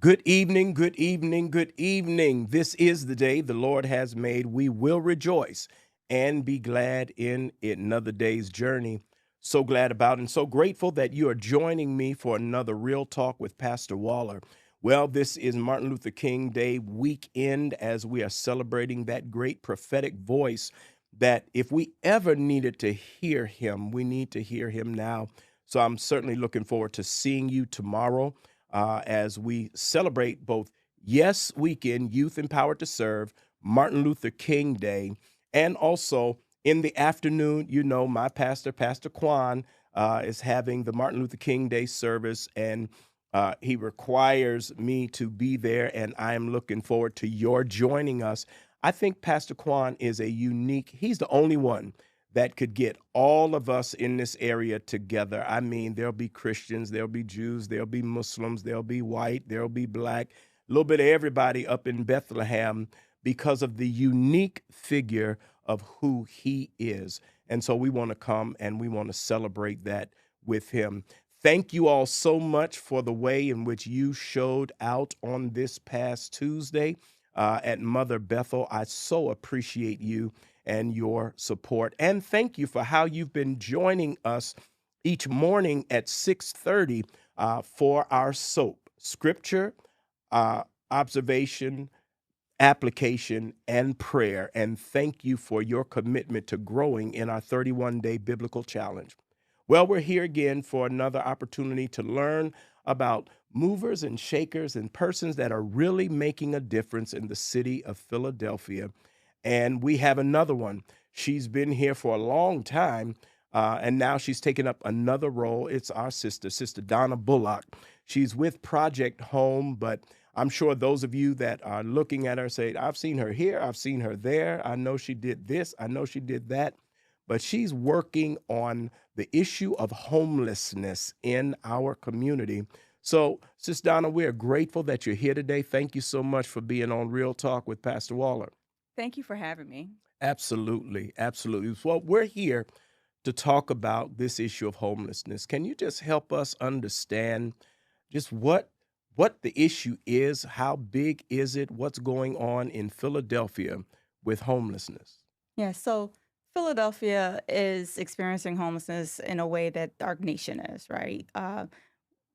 Good evening, good evening, good evening. This is the day the Lord has made. We will rejoice and be glad in it. Another day's journey. So glad about and so grateful that you are joining me for another Real Talk with Pastor Waller. Well, this is Martin Luther King Day weekend as we are celebrating that great prophetic voice that if we ever needed to hear him, we need to hear him now. So I'm certainly looking forward to seeing you tomorrow as we celebrate both Yes Weekend, Youth Empowered to Serve, Martin Luther King Day, and also in the afternoon, my pastor, Pastor Kwan, is having the Martin Luther King Day service, and he requires me to be there, and I am looking forward to your joining us. I think Pastor Kwan is he's the only one that could get all of us in this area together. I mean, there'll be Christians, there'll be Jews, there'll be Muslims, there'll be white, there'll be black, a little bit of everybody up in Bethlehem because of the unique figure of who he is. And so we want to come and we want to celebrate that with him. Thank you all so much for the way in which you showed out on this past Tuesday at Mother Bethel. I so appreciate you and your support. And thank you for how you've been joining us each morning at 6:30 for our SOAP, Scripture, Observation, Application, and Prayer. And thank you for your commitment to growing in our 31-day biblical challenge. Well, we're here again for another opportunity to learn about movers and shakers and persons that are really making a difference in the city of Philadelphia. And we have another one. She's been here for a long time, and now she's taken up another role. It's our Sister Donna Bullock. She's with Project Home, but I'm sure those of you that are looking at her say, I've seen her here, I've seen her there. I know she did this, I know she did that. But she's working on the issue of homelessness in our community. So, Sis Donna, we are grateful that you're here today. Thank you so much for being on Real Talk with Pastor Waller. Thank you for having me. Absolutely, absolutely. Well, we're here to talk about this issue of homelessness. Can you just help us understand just what the issue is? How big is it? What's going on in Philadelphia with homelessness? Yeah, so Philadelphia is experiencing homelessness in a way that our nation is, right?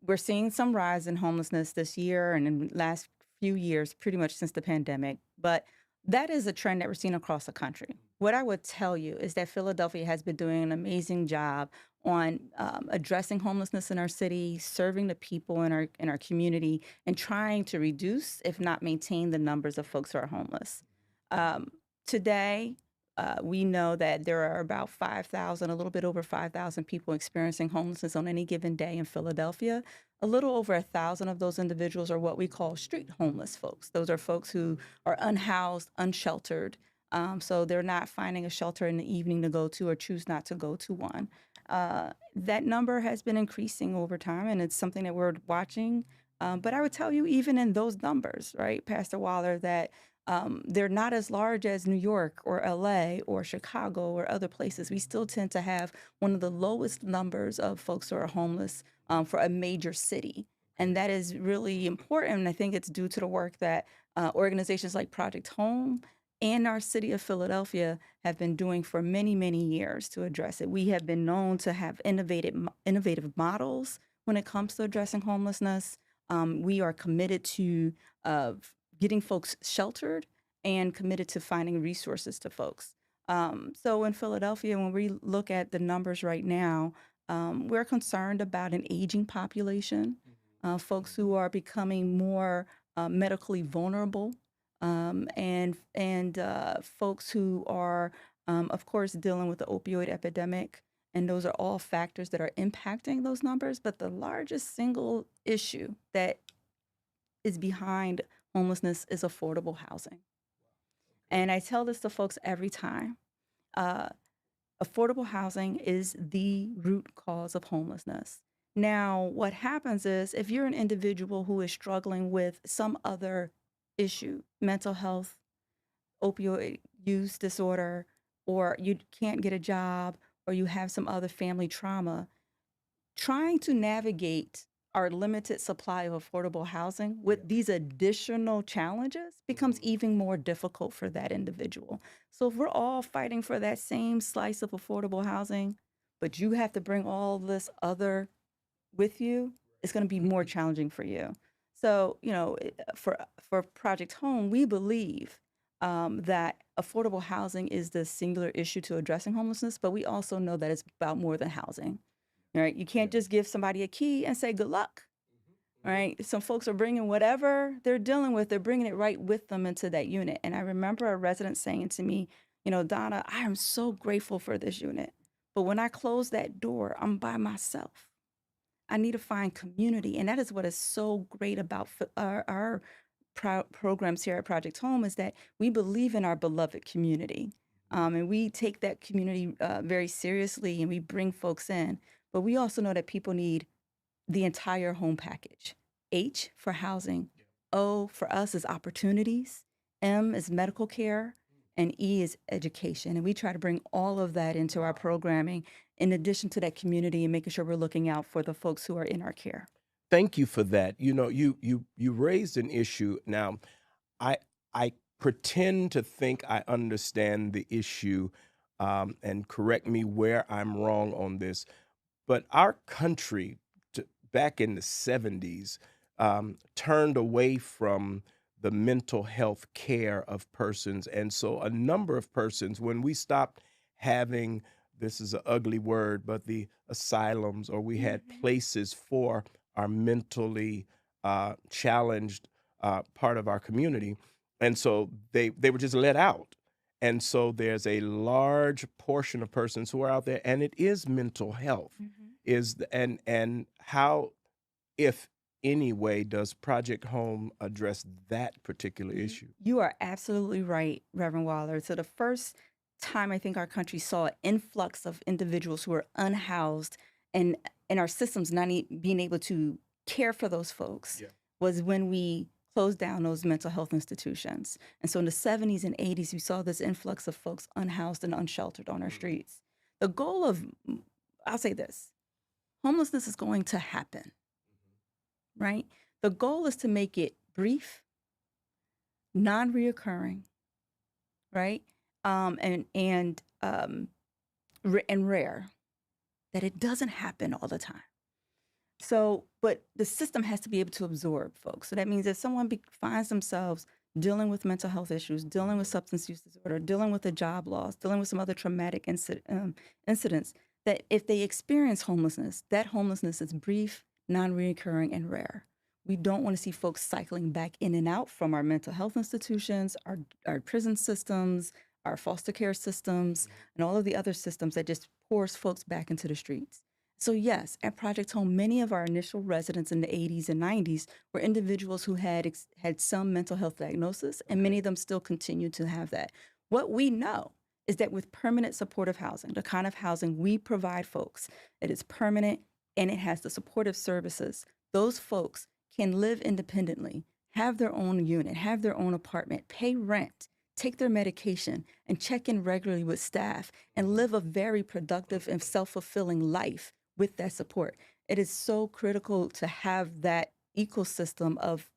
We're seeing some rise in homelessness this year and in the last few years, pretty much since the pandemic. But that is a trend that we're seeing across the country. What I would tell you is that Philadelphia has been doing an amazing job on addressing homelessness in our city, serving the people in our community, and trying to reduce, if not maintain, the numbers of folks who are homeless. Um, Today, we know that there are about 5,000, a little bit over 5,000 people experiencing homelessness on any given day in Philadelphia. A little over 1,000 of those individuals are what we call street homeless folks. Those are folks who are unhoused, unsheltered. So they're not finding a shelter in the evening to go to or choose not to go to one. That number has been increasing over time, and it's something that we're watching. But I would tell you, even in those numbers, right, Pastor Waller, that they're not as large as New York or LA or Chicago or other places. We still tend to have one of the lowest numbers of folks who are homeless for a major city. And that is really important. And I think it's due to the work that organizations like Project Home and our city of Philadelphia have been doing for many, many years to address it. We have been known to have innovative models when it comes to addressing homelessness. We are committed to uh, getting folks sheltered and committed to finding resources to folks. So in Philadelphia, when we look at the numbers right now, we're concerned about an aging population, folks who are becoming more medically vulnerable, and folks who are, of course, dealing with the opioid epidemic. And those are all factors that are impacting those numbers. But the largest single issue that is behind homelessness is affordable housing. And I tell this to folks every time. Uh, Affordable housing is the root cause of homelessness. Now, what happens is if you're an individual who is struggling with some other issue, mental health, opioid use disorder, or you can't get a job, or you have some other family trauma, trying to navigate our limited supply of affordable housing with these additional challenges becomes even more difficult for that individual. So if we're all fighting for that same slice of affordable housing, but you have to bring all this other with you, it's going to be more challenging for you. So, for Project Home, we believe that affordable housing is the singular issue to addressing homelessness, but we also know that it's about more than housing. Right? You can't just give somebody a key and say good luck. Right? Some folks are bringing whatever they're dealing with, they're bringing it right with them into that unit. And I remember a resident saying to me, Donna, I am so grateful for this unit, but when I close that door, I'm by myself. I need to find community. And that is what is so great about our programs here at Project Home is that we believe in our beloved community. And we take that community very seriously and we bring folks in. But we also know that people need the entire home package. H for housing, O for us is opportunities, M is medical care, and E is education. And we try to bring all of that into our programming in addition to that community and making sure we're looking out for the folks who are in our care. Thank you for that. You raised an issue. Now, I I pretend to think I understand the issue, and correct me where I'm wrong on this. But our country, back in the 70s, turned away from the mental health care of persons. And so a number of persons, when we stopped having, this is an ugly word, but the asylums, or we had places for our mentally challenged part of our community. And so they were just let out. And so there's a large portion of persons who are out there, and it is mental health. And how, if any way, does Project Home address that particular issue? You are absolutely right, Reverend Waller. So the first time I think our country saw an influx of individuals who were unhoused and our systems not being able to care for those folks was when we closed down those mental health institutions. And so in the 70s and 80s, we saw this influx of folks unhoused and unsheltered on our streets. The goal of, I'll say this, homelessness is going to happen, right? The goal is to make it brief, non-reoccurring, right? And rare, that it doesn't happen all the time. So, but the system has to be able to absorb folks. So that means if someone finds themselves dealing with mental health issues, dealing with substance use disorder, dealing with a job loss, dealing with some other traumatic incidents, that if they experience homelessness, that homelessness is brief, non-recurring, and rare. We don't want to see folks cycling back in and out from our mental health institutions, our prison systems, our foster care systems, and all of the other systems that just pours folks back into the streets. So yes, at Project Home, many of our initial residents in the 80s and 90s were individuals who had some mental health diagnosis, and many of them still continue to have that. What we know is that with permanent supportive housing, the kind of housing we provide folks, it is permanent and it has the supportive services. Those folks can live independently, have their own unit, have their own apartment, pay rent, take their medication, and check in regularly with staff and live a very productive and self-fulfilling life with that support. It is so critical to have that ecosystem of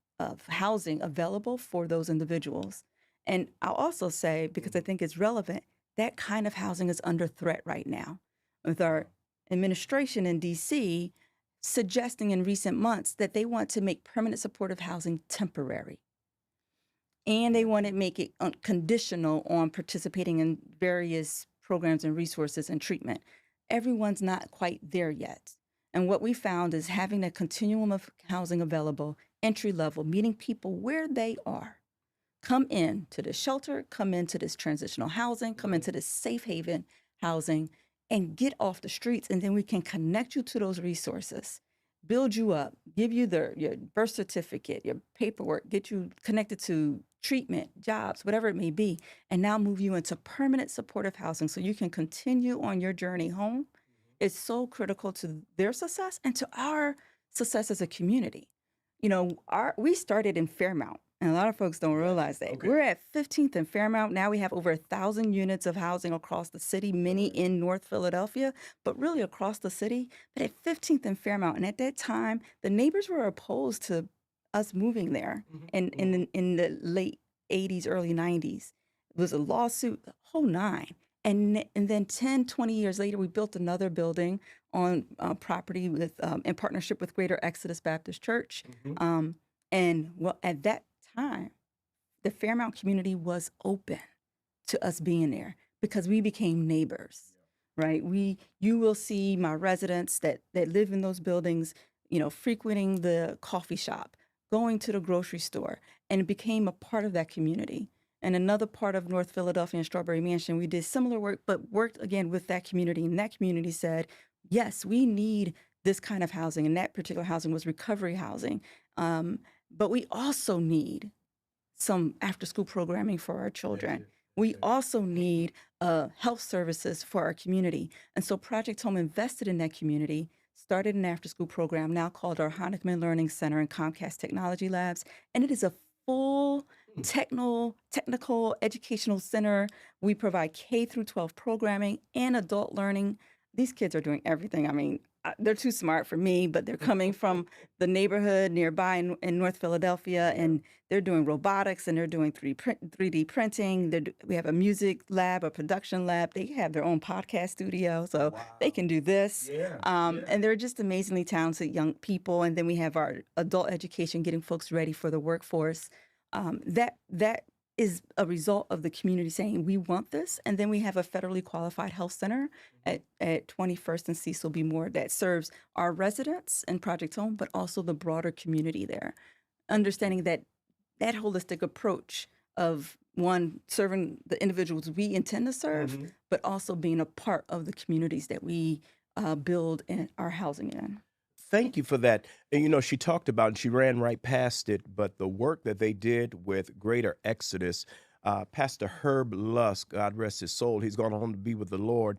housing available for those individuals. And I'll also say, because I think it's relevant, that kind of housing is under threat right now, with our administration in DC suggesting in recent months that they want to make permanent supportive housing temporary. And they want to make it conditional on participating in various programs and resources and treatment. Everyone's not quite there yet. And what we found is having a continuum of housing available, entry level, meeting people where they are. Come in to this shelter, come into this transitional housing, come into this safe haven housing, and get off the streets. And then we can connect you to those resources, build you up, give you your birth certificate, your paperwork, get you connected to treatment, jobs, whatever it may be, and now move you into permanent supportive housing so you can continue on your journey home. It's so critical to their success and to our success as a community. We started in Fairmount, And a lot of folks don't realize that. Okay. We're at 15th and Fairmount. Now we have over 1,000 units of housing across the city, many in North Philadelphia, but really across the city. But at 15th and Fairmount, and at that time, the neighbors were opposed to us moving there. And in the late 80s, early 90s, it was a lawsuit, the whole nine. And then 10, 20 years later, we built another building on property with in partnership with Greater Exodus Baptist Church. And well, at that time, the Fairmount community was open to us being there because we became neighbors, right? You will see my residents that live in those buildings, frequenting the coffee shop, going to the grocery store, and it became a part of that community. And another part of North Philadelphia and Strawberry Mansion, we did similar work, but worked again with that community. And that community said, yes, we need this kind of housing. And that particular housing was recovery housing. But we also need some after-school programming for our children. We also need health services for our community. And so Project Home invested in that community, started an after-school program now called our Honickman Learning Center and Comcast Technology Labs. And it is a full technical educational center. We provide K through 12 programming and adult learning. These kids are doing everything. I mean, they're too smart for me, but they're coming from the neighborhood nearby in North Philadelphia, and they're doing robotics and they're doing 3D printing. We have a music lab, a production lab. They have their own podcast studio, so they can do this. And they're just amazingly talented young people. And then we have our adult education, getting folks ready for the workforce. That is a result of the community saying, we want this. And then we have a federally qualified health center at 21st and Cecil B. Moore that serves our residents in Project Home, but also the broader community there. Understanding that holistic approach of, one, serving the individuals we intend to serve, but also being a part of the communities that we build in our housing in. Thank you for that. And, she talked about, and she ran right past it, but the work that they did with Greater Exodus, Pastor Herb Lusk, God rest his soul, he's gone on to be with the Lord.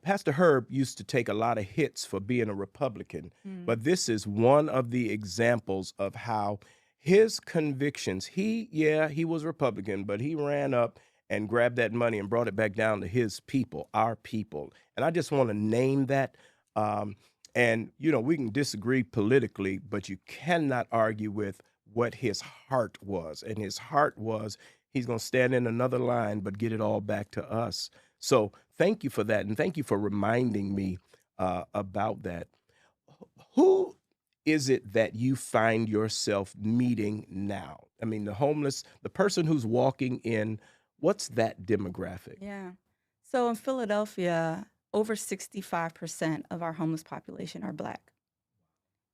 Pastor Herb used to take a lot of hits for being a Republican, but this is one of the examples of how his convictions, he was Republican, but he ran up and grabbed that money and brought it back down to his people, our people. And I just want to name that. And, we can disagree politically, but you cannot argue with what his heart was. And his heart was, he's going to stand in another line, but get it all back to us. So thank you for that. And thank you for reminding me about that. Who is it that you find yourself meeting now? I mean, the homeless, the person who's walking in, what's that demographic? Yeah. So in Philadelphia, over 65% of our homeless population are Black.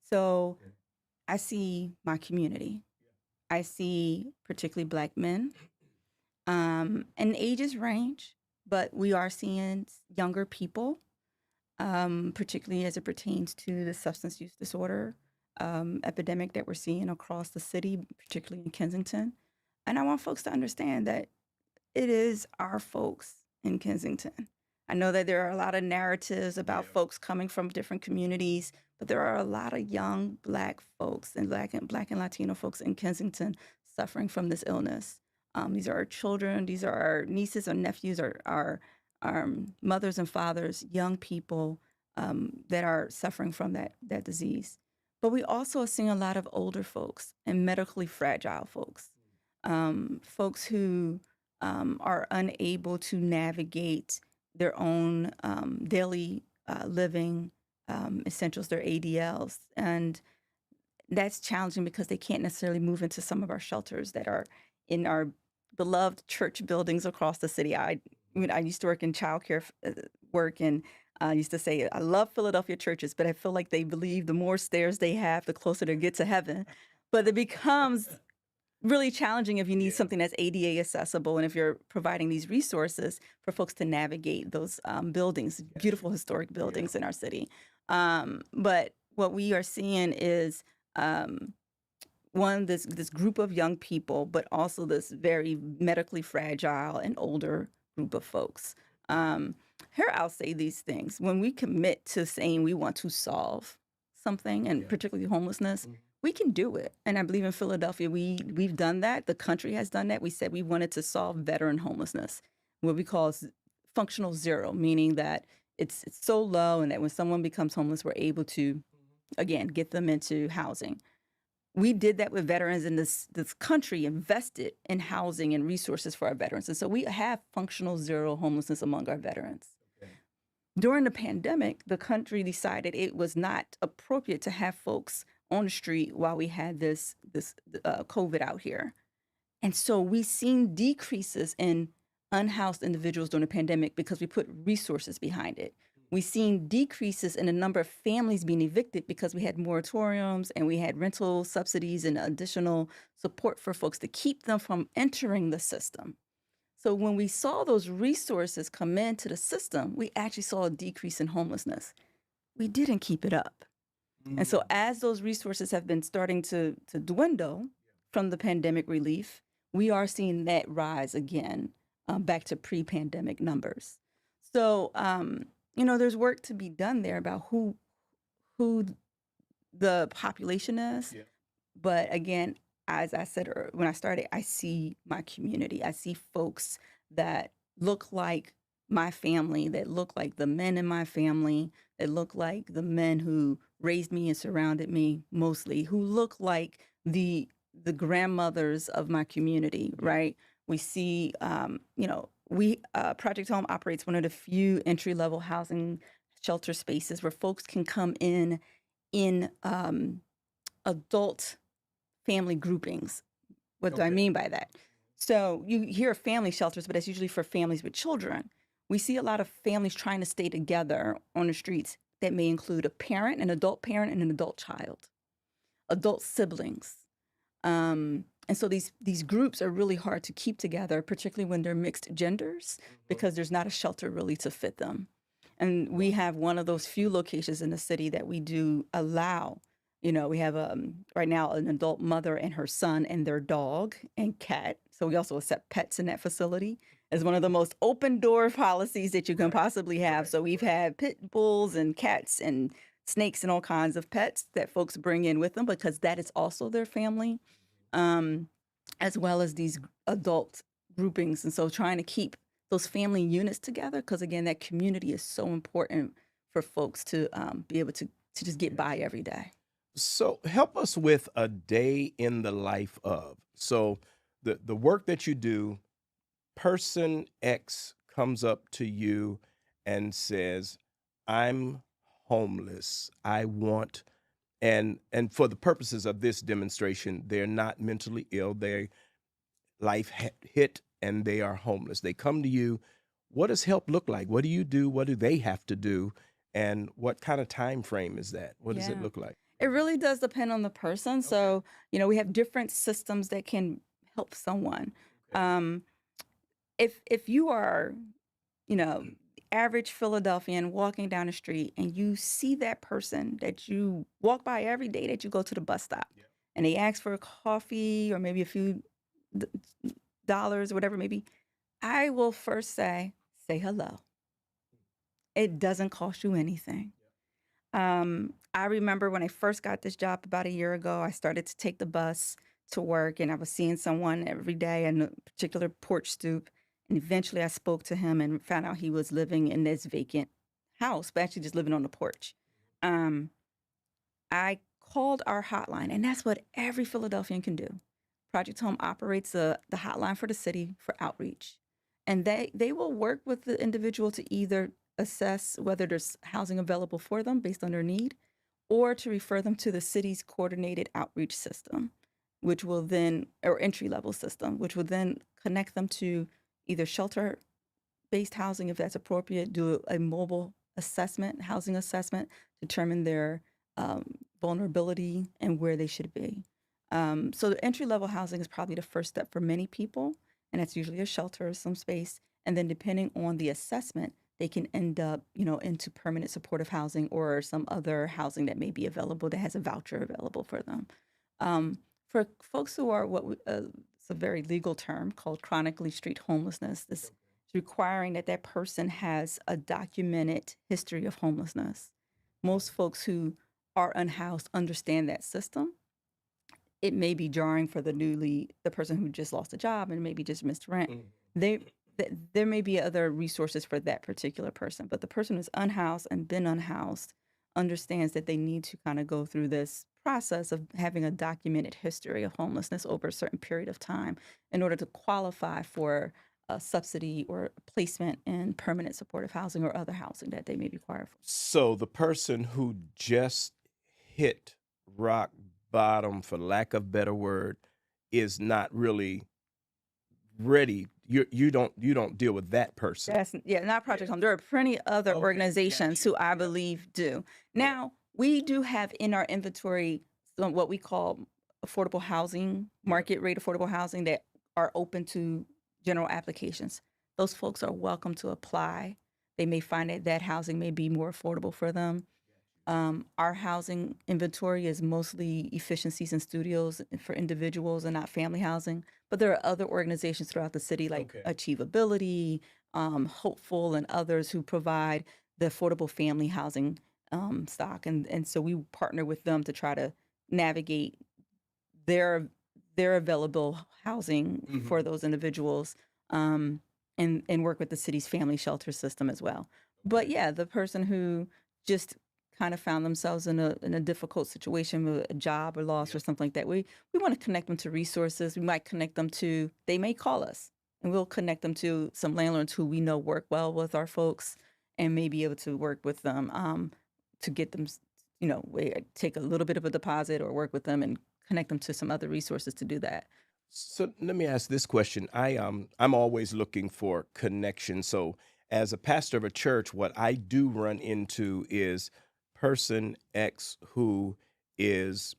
So I see my community. I see particularly Black men. And ages range, but we are seeing younger people, particularly as it pertains to the substance use disorder epidemic that we're seeing across the city, particularly in Kensington. And I want folks to understand that it is our folks in Kensington. I know that there are a lot of narratives about folks coming from different communities, but there are a lot of young Black folks and Black and Latino folks in Kensington suffering from this illness. These are our children. These are our nieces and nephews, our mothers and fathers, young people that are suffering from that disease. But we also are seeing a lot of older folks and medically fragile folks, folks who are unable to navigate their own daily living essentials, their ADLs. And that's challenging because they can't necessarily move into some of our shelters that are in our beloved church buildings across the city. I used to work in childcare work, and I used to say, I love Philadelphia churches, but I feel like they believe the more stairs they have, the closer they get to heaven. But it becomes really challenging if you need something that's ADA accessible and if you're providing these resources for folks to navigate those buildings, beautiful historic buildings in our city. But what we are seeing is this group of young people, but also this very medically fragile and older group of folks. Here, I'll say these things. When we commit to saying we want to solve something, and particularly homelessness, we can do it. And I believe in Philadelphia, we've done that. The country has done that. We said we wanted to solve veteran homelessness, what we call functional zero, meaning that it's so low and that when someone becomes homeless, we're able to, again, get them into housing. We did that with veterans, and this country invested in housing and resources for our veterans. And so we have functional zero homelessness among our veterans. Okay. During the pandemic, the country decided it was not appropriate to have folks on the street while we had this COVID out here. And so we've seen decreases in unhoused individuals during the pandemic because we put resources behind it. We've seen decreases in the number of families being evicted because we had moratoriums and we had rental subsidies and additional support for folks to keep them from entering the system. So when we saw those resources come into the system, we actually saw a decrease in homelessness. We didn't keep it up. And so as those resources have been starting to dwindle from the pandemic relief, we are seeing that rise again back to pre-pandemic numbers. So, there's work to be done there about who the population is. Yeah. But again, as I said when I started, I see my community. I see folks that look like my family, that look like the men in my family, that look like the men who raised me and surrounded me mostly, who look like the grandmothers of my community, right? We see, Project Home operates one of the few entry-level housing shelter spaces where folks can come in adult family groupings. What do I Okay. mean by that? So you hear family shelters, but that's usually for families with children. We see a lot of families trying to stay together on the streets that may include a parent, an adult parent, and an adult child, adult siblings. And so these groups are really hard to keep together, particularly when they're mixed genders, because there's not a shelter really to fit them. And we have one of those few locations in the city that we do allow. We have right now an adult mother and her son and their dog and cat. So we also accept pets in that facility as one of the most open door policies that you can possibly have. So we've had pit bulls and cats and snakes and all kinds of pets that folks bring in with them because that is also their family, as well as these adult groupings. And so trying to keep those family units together, because again, that community is so important for folks to be able to just get by every day. So help us with a day in the life of. So the work that you do, person X comes up to you and says, "I'm homeless. I want," and for the purposes of this demonstration, they're not mentally ill. Their life hit and they are homeless. They come to you. What does help look like? What do you do? What do they have to do? And what kind of time frame is that? What does it Yeah. look like? It really does depend on the person. Okay. So, we have different systems that can help someone. Okay. If you are, the average Philadelphian walking down the street and you see that person that you walk by every day that you go to the bus stop, Yeah. and they ask for a coffee or maybe a few d- dollars or whatever, maybe, I will first say hello. It doesn't cost you anything. I remember when I first got this job about a year ago, I started to take the bus to work and I was seeing someone every day in a particular porch stoop. And eventually I spoke to him and found out he was living in this vacant house, but actually just living on the porch. Um, I called our hotline, and that's what every Philadelphian can do. Project Home operates the hotline for the city for outreach. And they will work with the individual to either assess whether there's housing available for them based on their need, or to refer them to the city's coordinated outreach system, which will then, or entry level system, which will then connect them to either shelter based housing if that's appropriate, do a mobile assessment, housing assessment, determine their vulnerability and where they should be. So the entry level housing is probably the first step for many people, and that's usually a shelter or some space. And then depending on the assessment, they can end up, into permanent supportive housing or some other housing that may be available that has a voucher available for them. For folks who are it's a very legal term called chronically street homelessness, this is requiring that person has a documented history of homelessness. Most folks who are unhoused understand that system. it may be jarring for the person who just lost a job and maybe just missed rent. Mhm. They there may be other resources for that particular person, but the person who's unhoused and been unhoused understands that they need to kind of go through this process of having a documented history of homelessness over a certain period of time in order to qualify for a subsidy or placement in permanent supportive housing or other housing that they may be required for. So the person who just hit rock bottom, for lack of better word, is not really ready. You don't deal with that person. That's yeah, not Yeah. Project Home. There are plenty other Okay, organizations got you. who I Yep. believe do. Yep. Now, we do have in our inventory what we call affordable housing, Yep. market rate affordable housing that are open to general applications. Those folks are welcome to apply. They may find that that housing may be more affordable for them. Our housing inventory is mostly efficiencies and studios for individuals and not family housing. But there are other organizations throughout the city like Okay. Achievability, Hopeful, and others who provide the affordable family housing stock. And so we partner with them to try to navigate their their available housing for Mhm. those individuals, um, and work with the city's family shelter system as well. But Okay. yeah, the person who just kind of found themselves in a difficult situation with a job or loss or Yep. something like that, we want to connect them to resources. We might connect them to, they may call us and we'll connect them to some landlords who we know work well with our folks and may be able to work with them to get them, we take a little bit of a deposit or work with them and connect them to some other resources to do that. So let me ask this question. I'm always looking for connection. So as a pastor of a church, what I do run into is person X who is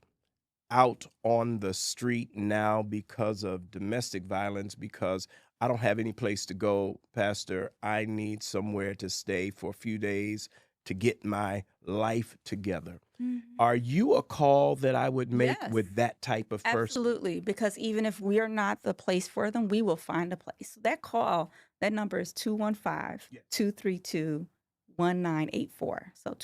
out on the street now because of domestic violence, because I don't have any place to go, Pastor. I need somewhere to stay for a few days to get my life together. Mhm. Are you a call that I would make Yes, with that type of person? absolutely. Because even if we are not the place for them, we will find a place. That call, that number is 215 Yeah. 232 1984. So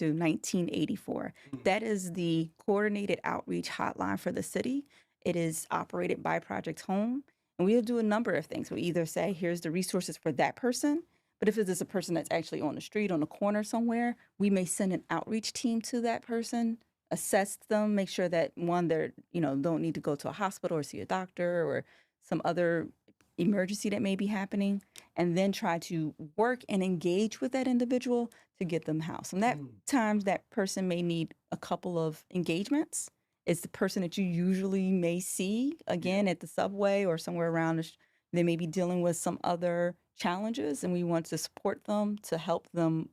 215-232-1984. Mhm. That is the coordinated outreach hotline for the city. It is operated by Project Home. And we'll do a number of things. We either say, here's the resources for that person. But if it is a person that's actually on the street, on the corner somewhere, we may send an outreach team to that person, assess them, make sure that one, they're, don't need to go to a hospital or see a doctor or some other emergency that may be happening, and then try to work and engage with that individual to get them housed. And that Mm. times that person may need a couple of engagements. It's the person that you usually may see Yeah. again at the subway or somewhere around. They may be dealing with some other challenges, and we want to support them to help them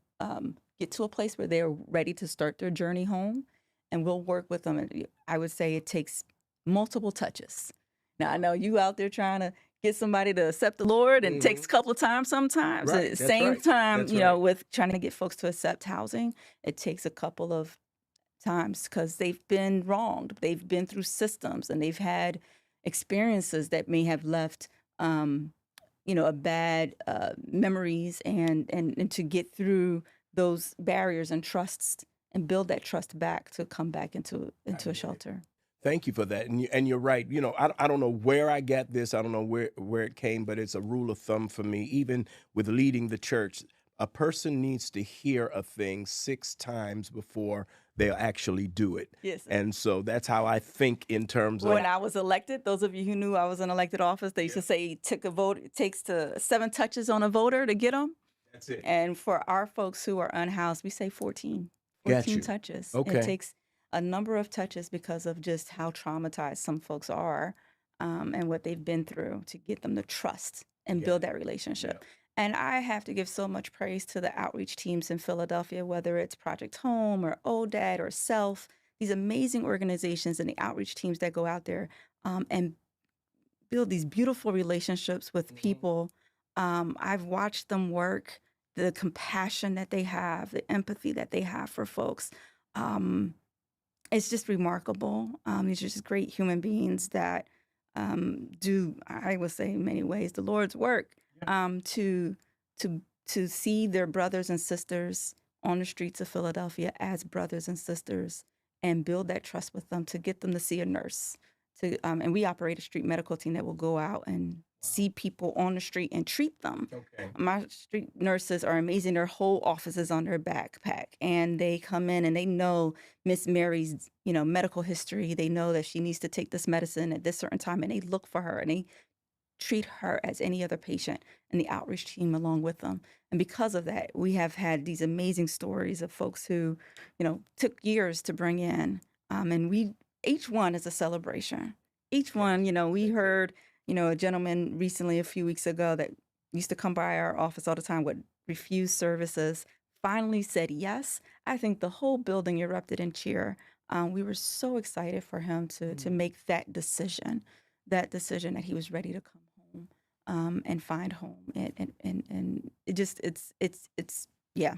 get to a place where they're ready to start their journey home. And we'll work with them. And I would say it takes multiple touches. Now, I know you out there trying to get somebody to accept the Lord, and it takes Mhm. a couple of times sometimes. At Right. the That's same right. time, That's right. with trying to get folks to accept housing, it takes a couple of times because they've been wronged. They've been through systems and they've had experiences that may have left, a bad memories, and to get through those barriers and trusts and build that trust back to come back into I a get it. shelter. Thank you for that. And you're right. I don't know where I got this. I don't know where it came, but it's a rule of thumb for me. Even with leading the church, a person needs to hear a thing 6 times before they'll actually do it. Yes. And so that's how I think in terms of. When I was elected, those of you who knew I was in elected office, they used Yeah, to say it took a vote. It takes to 7 touches on a voter to get them. that's it. And for our folks who are unhoused, we say 14, Got 14 you. touches. It Okay. takes a number of touches because of just how traumatized some folks are, and what they've been through to get them to trust and Yeah. build that relationship. Yeah. And I have to give so much praise to the outreach teams in Philadelphia, whether it's Project Home or ODAD or Self, these amazing organizations and the outreach teams that go out there and build these beautiful relationships with Mhm. people. I've watched them work, the compassion that they have, the empathy that they have for folks. Um, it's just remarkable. These are just great human beings that do, I would say, in many ways, the Lord's work Yeah. to to see their brothers and sisters on the streets of Philadelphia as brothers and sisters and build that trust with them to get them to see a nurse. And we operate a street medical team that will go out and see people on the street and treat them. Okay. My street nurses are amazing. Their whole office is on their backpack, and they come in and they know Miss Mary's, medical history. They know that she needs to take this medicine at this certain time, and they look for her and they treat her as any other patient, and the outreach team along with them. And because of that, we have had these amazing stories of folks who, took years to bring in. And each one is a celebration. Each one, we heard, a gentleman recently, a few weeks ago, that used to come by our office all the time, would refuse services, finally said yes. I think the whole building erupted in cheer. We were so excited for him to make that decision that he was ready to come home, and find home. And it just, yeah.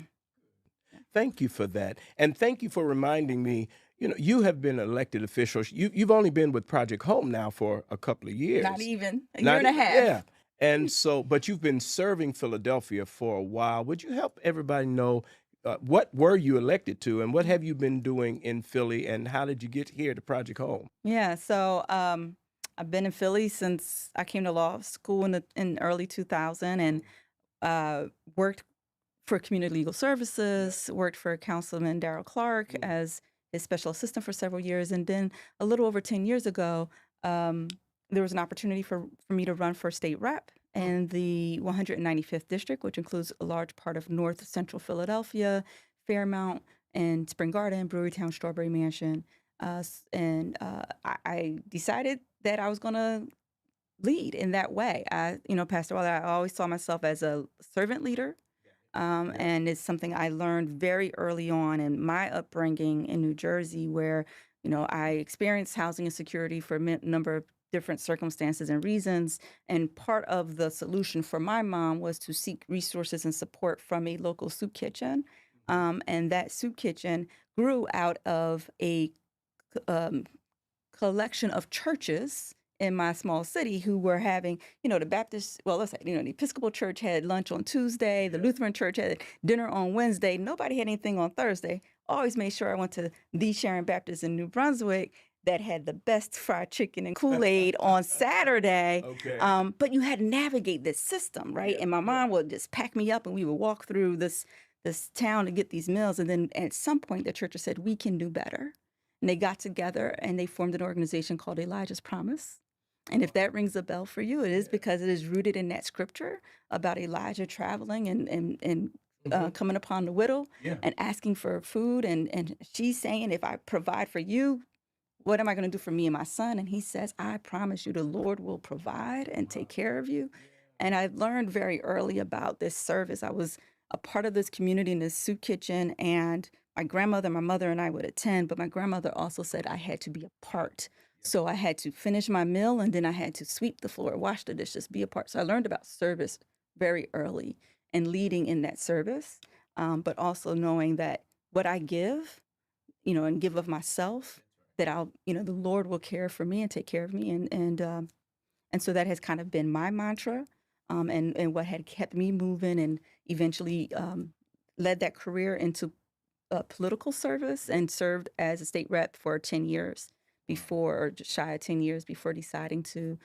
Thank you for that. And thank you for reminding me, you have been elected officials. You've only been with Project Home now for a couple of years. Not even a Not year and a e- half. Yeah. And so, but you've been serving Philadelphia for a while. Would you help everybody know what were you elected to and what have you been doing in Philly and how did you get here to Project Home? Yeah. So I've been in Philly since I came to law school in early 2000, and worked for Community Legal Services, worked for Councilman Darrell Clark as his special assistant for several years. And then a little over 10 years ago, there was an opportunity for me to run for state rep in the 195th district, which includes a large part of North Central Philadelphia, Fairmount, and Spring Garden, Brewerytown, Strawberry Mansion. I decided that I was going to lead in that way. Pastor Waller, I always saw myself as a servant leader. And it's something I learned very early on in my upbringing in New Jersey, where, I experienced housing insecurity for a number of different circumstances and reasons. And part of the solution for my mom was to seek resources and support from a local soup kitchen. And that soup kitchen grew out of a um, collection of churches in my small city who were having, the Baptist, well, let's say, the Episcopal Church had lunch on Tuesday, the Lutheran Church had dinner on Wednesday. Nobody had anything on Thursday. Always made sure I went to the Sharon Baptist in New Brunswick that had the best fried chicken and Kool-Aid on Saturday. Okay. But you had to navigate this system, right? And my mom would just pack me up and we would walk through this town to get these meals. And then at some point, the church said, we can do better. And they got together and they formed an organization called Elijah's Promise. And if that rings a bell for you, it is because it is rooted in that scripture about Elijah traveling and coming upon the widow and asking for food. And she's saying, if I provide for you, what am I going to do for me and my son? And he says, I promise you the Lord will provide and take care of you. And I learned very early about this service. I was a part of this community in this soup kitchen, and my grandmother, my mother, and I would attend, but my grandmother also said I had to be a part. So I had to finish my meal, and then I had to sweep the floor, wash the dishes, be a part. So I learned about service very early and leading in that service, but also knowing that what I give, and give of myself, that the Lord will care for me and take care of me. And so that has kind of been my mantra, and what had kept me moving, and eventually led that career into political service, and served as a state rep for 10 years before, or just shy of 10 years before deciding to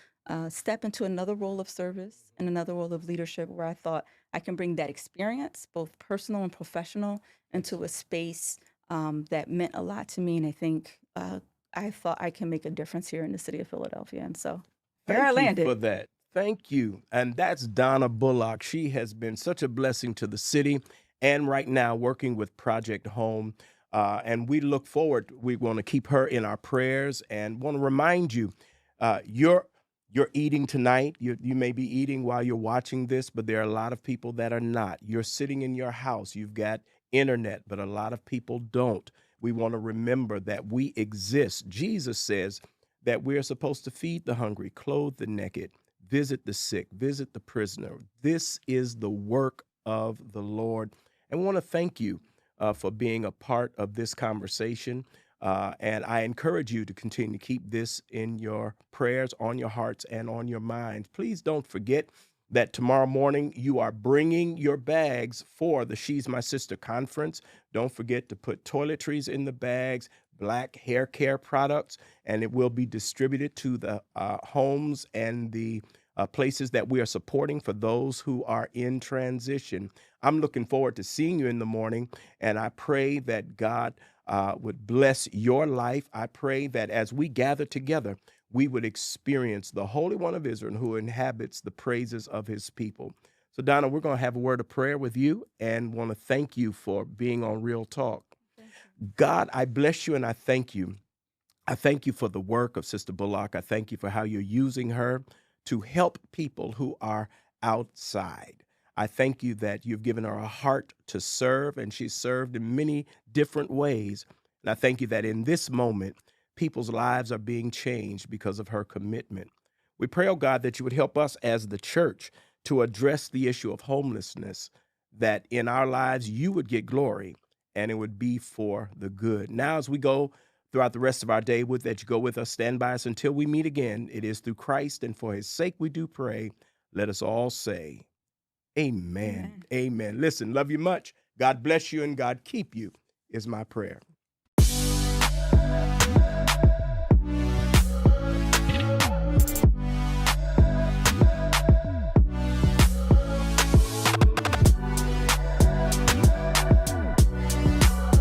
step into another role of service and another role of leadership, where I thought I can bring that experience, both personal and professional, into a space that meant a lot to me. And I think I thought I can make a difference here in the city of Philadelphia. And so there I Thank you landed. for that. Thank you. And that's Donna Bullock. She has been such a blessing to the city and right now working with Project Home. And we look forward, we want to keep her in our prayers and want to remind you, you're eating tonight. You may be eating while you're watching this, but there are a lot of people that are not. You're sitting in your house. You've got internet, but a lot of people don't. We want to remember that we exist. Jesus says that we're supposed to feed the hungry, clothe the naked, visit the sick, visit the prisoner. This is the work of the Lord. And we want to thank you for being a part of this conversation. And I encourage you to continue to keep this in your prayers, on your hearts, and on your minds. Please don't forget that tomorrow morning you are bringing your bags for the She's My Sister conference. Don't forget to put toiletries in the bags. Black hair care products, and it will be distributed to the homes and the places that we are supporting for those who are in transition. I'm looking forward to seeing you in the morning, and I pray that God would bless your life. I pray that as we gather together, we would experience the Holy One of Israel who inhabits the praises of his people. So, Donna, we're going to have a word of prayer with you and want to thank you for being on Real Talk. Thank you. God, I bless you and I thank you. I thank you for the work of Sister Bullock. I thank you for how you're using her to help people who are outside. I thank you that you've given her a heart to serve, and she's served in many different ways. And I thank you that in this moment, people's lives are being changed because of her commitment. We pray, oh God, that you would help us as the church to address the issue of homelessness, that in our lives you would get glory and it would be for the good. Now, as we go throughout the rest of our day, would that you go with us, stand by us until we meet again. It is through Christ and for his sake we do pray. Let us all say, Amen. Amen. Amen. Listen, love you much. God bless you and God keep you is my prayer.